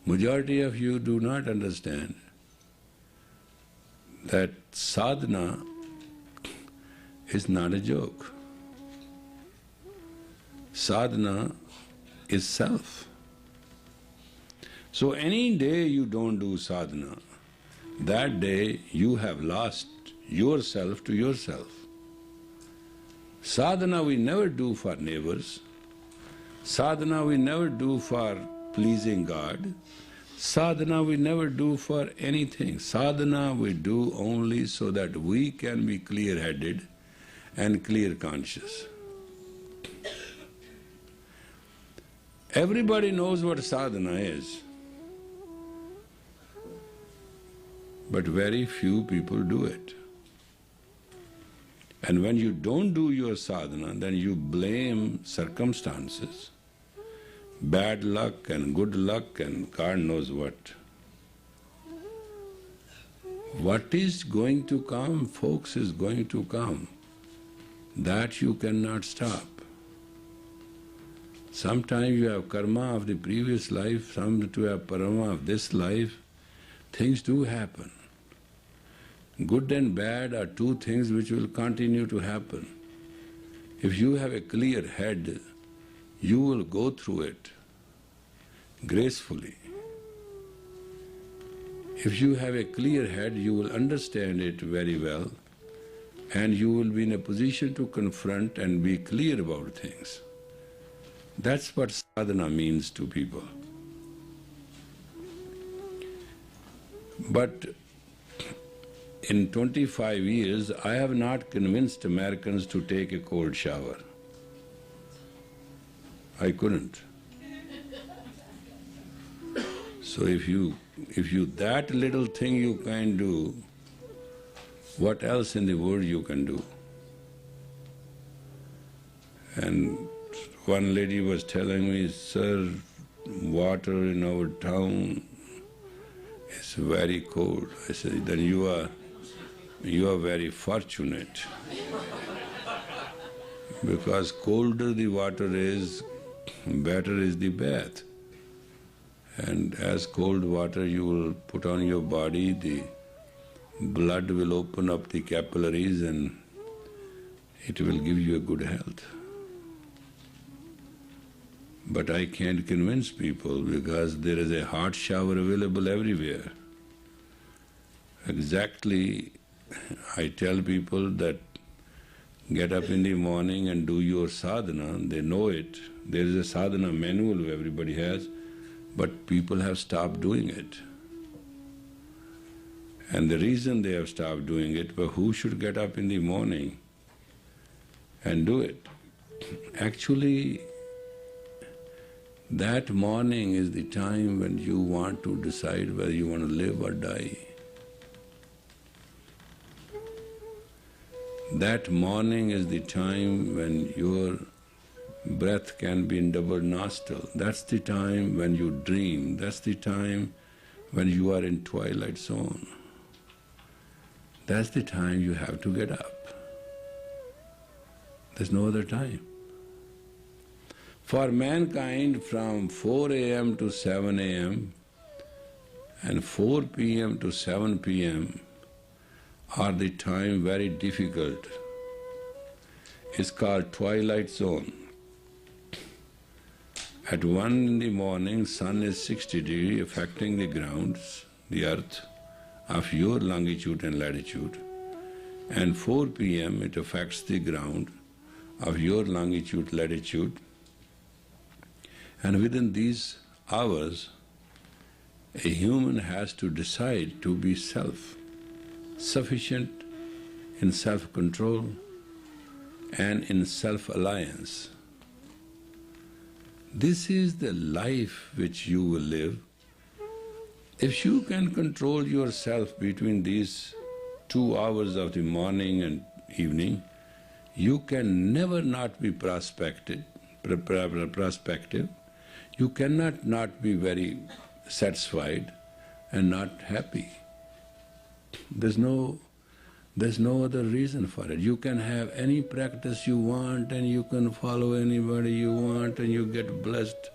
Majority of you do not understand that sadhana is not a joke. Sadhana is self. So any day you don't do sadhana, that day you have lost yourself to yourself. Sadhana we never do for neighbors. Sadhana we never do for pleasing God. Sadhana we never do for anything. Sadhana we do only so that we can be clear-headed and clear-conscious. Everybody knows what sadhana is, but very few people do it. And when you don't do your sadhana, then you blame circumstances, bad luck and good luck and God knows what. What is going to come, folks, is going to come. That you cannot stop. Sometimes you have karma of the previous life, sometimes you have karma of this life. Things do happen. Good and bad are two things which will continue to happen. If you have a clear head, you will go through it gracefully. If you have a clear head, you will understand it very well and you will be in a position to confront and be clear about things. That's what sadhana means to people. But in 25 years, I have not convinced Americans to take a cold shower. I couldn't. So if you that little thing you can do, what else in the world you can do? And one lady was telling me, "Sir, water in our town is very cold." I said, "Then you are very fortunate." Because colder the water is, better is the bath. And as cold water you will put on your body, the blood will open up the capillaries and it will give you a good health. But I can't convince people because there is a hot shower available everywhere. Exactly, I tell people that get up in the morning and do your sadhana, they know it. There is a sadhana manual everybody has, but people have stopped doing it. And the reason they have stopped doing it, but who should get up in the morning and do it? Actually, that morning is the time when you want to decide whether you want to live or die. That morning is the time when your breath can be in double nostril. That's the time when you dream. That's the time when you are in twilight zone. That's the time you have to get up. There's no other time. For mankind, from 4 a.m. to 7 a.m. and 4 p.m. to 7 p.m. are the time very difficult. It's called twilight zone. At 1 in the morning, sun is 60 degrees, affecting the ground, the earth, of your longitude and latitude. And 4 p.m. it affects the ground of your longitude, latitude. And within these hours, a human has to decide to be self-sufficient in self-control and in self-alliance. This is the life which you will live. If you can control yourself between these 2 hours of the morning and evening, you can never not be prospective. You cannot not be very satisfied and not happy. There's no other reason for it. You can have any practice you want and you can follow anybody you want and you get blessed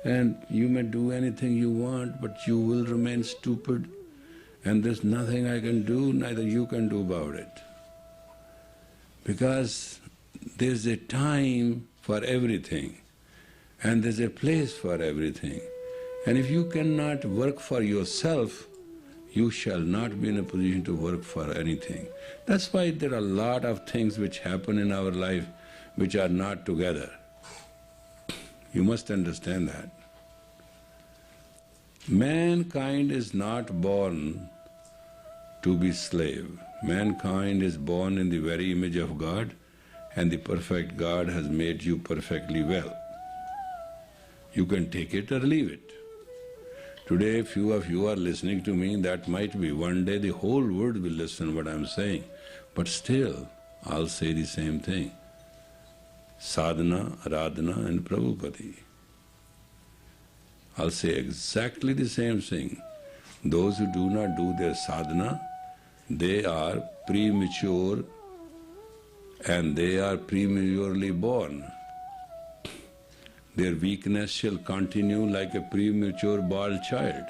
and you may do anything you want, but you will remain stupid, and there's nothing I can do, neither you can do about it. Because there's a time for everything, and there's a place for everything. And if you cannot work for yourself, you shall not be in a position to work for anything. That's why there are a lot of things which happen in our life which are not together. You must understand that. Mankind is not born to be slave. Mankind is born in the very image of God, and the perfect God has made you perfectly well. You can take it or leave it. Today, few of you are listening to me, that might be. One day the whole world will listen what I'm saying. But still, I'll say the same thing. Sadhana, Aradhana and Prabhupati. I'll say exactly the same thing. Those who do not do their sadhana, they are premature and they are prematurely born. Their weakness shall continue like a premature born child.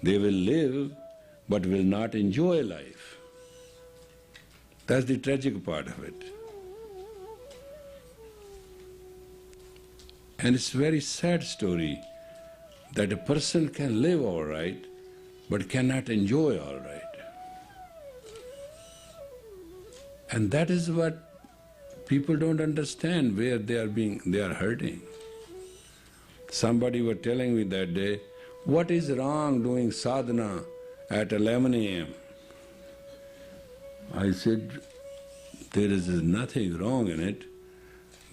They will live but will not enjoy life. That's the tragic part of it. And it's a very sad story that a person can live all right but cannot enjoy all right. And that is what people don't understand, where they are hurting. Somebody was telling me that day, what is wrong doing sadhana at 11 a.m.? I said, there is nothing wrong in it,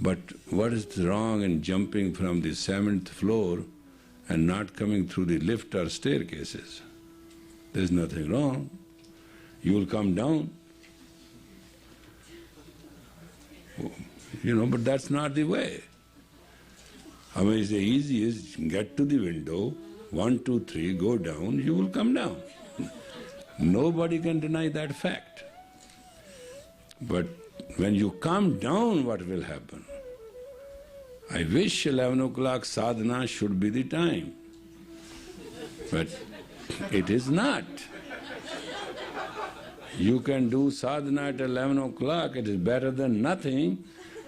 but what is wrong in jumping from the 7th floor and not coming through the lift or staircases? There's nothing wrong. You will come down. But that's not the way. I mean, it's the easiest, get to the window, 1, 2, 3, go down, you will come down. Nobody can deny that fact. But when you come down, what will happen? I wish 11 o'clock sadhana should be the time, but it is not. You can do sadhana at 11 o'clock, it is better than nothing,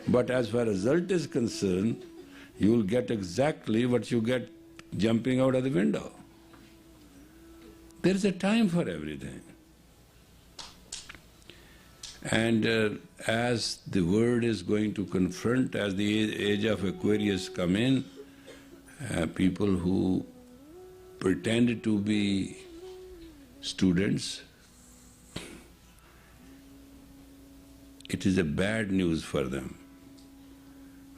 but as far as result is concerned, you will get exactly what you get jumping out of the window. There is a time for everything. And as the world is going to confront, as the age of Aquarius come in, people who pretend to be students, it is a bad news for them.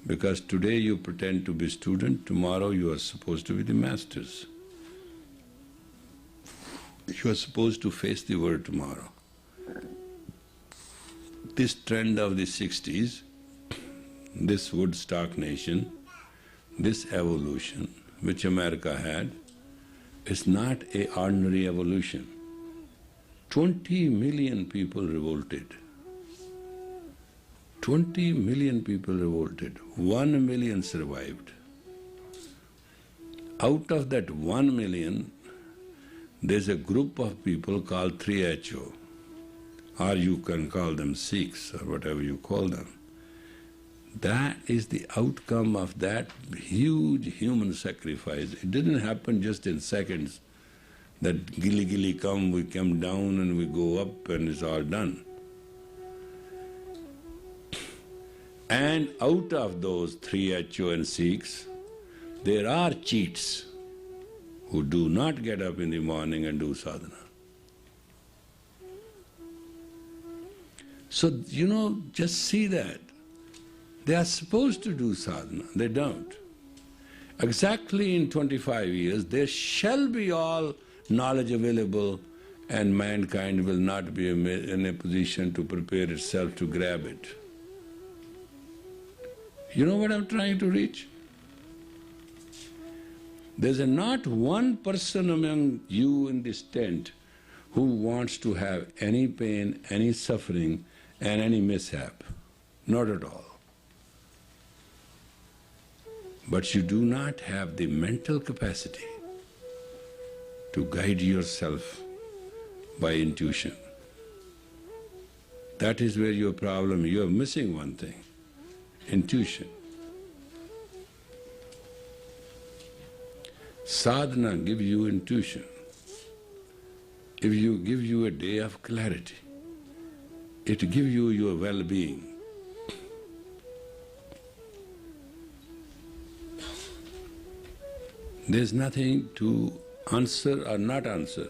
Because today you pretend to be student, tomorrow you are supposed to be the masters. You are supposed to face the world tomorrow. This trend of the 60s, this Woodstock nation, this evolution which America had, is not an ordinary evolution. 20 million people revolted. 20 million people revolted. 1 million survived. Out of that 1 million, there's a group of people called 3HO, or you can call them Sikhs or whatever you call them. That is the outcome of that huge human sacrifice. It didn't happen just in seconds, that gilly come, we come down and we go up and it's all done. And out of those 3HO and Sikhs, there are cheats who do not get up in the morning and do sadhana. So, just see that. They are supposed to do sadhana, they don't. Exactly in 25 years, there shall be all knowledge available and mankind will not be in a position to prepare itself to grab it. You know what I'm trying to reach? There's not one person among you in this tent who wants to have any pain, any suffering, and any mishap. Not at all. but you do not have the mental capacity to guide yourself by intuition. That is where your problem, you are missing one thing, intuition. Sadhana gives you intuition. If you give you a day of clarity, it gives you your well-being. There's nothing to answer or not answer.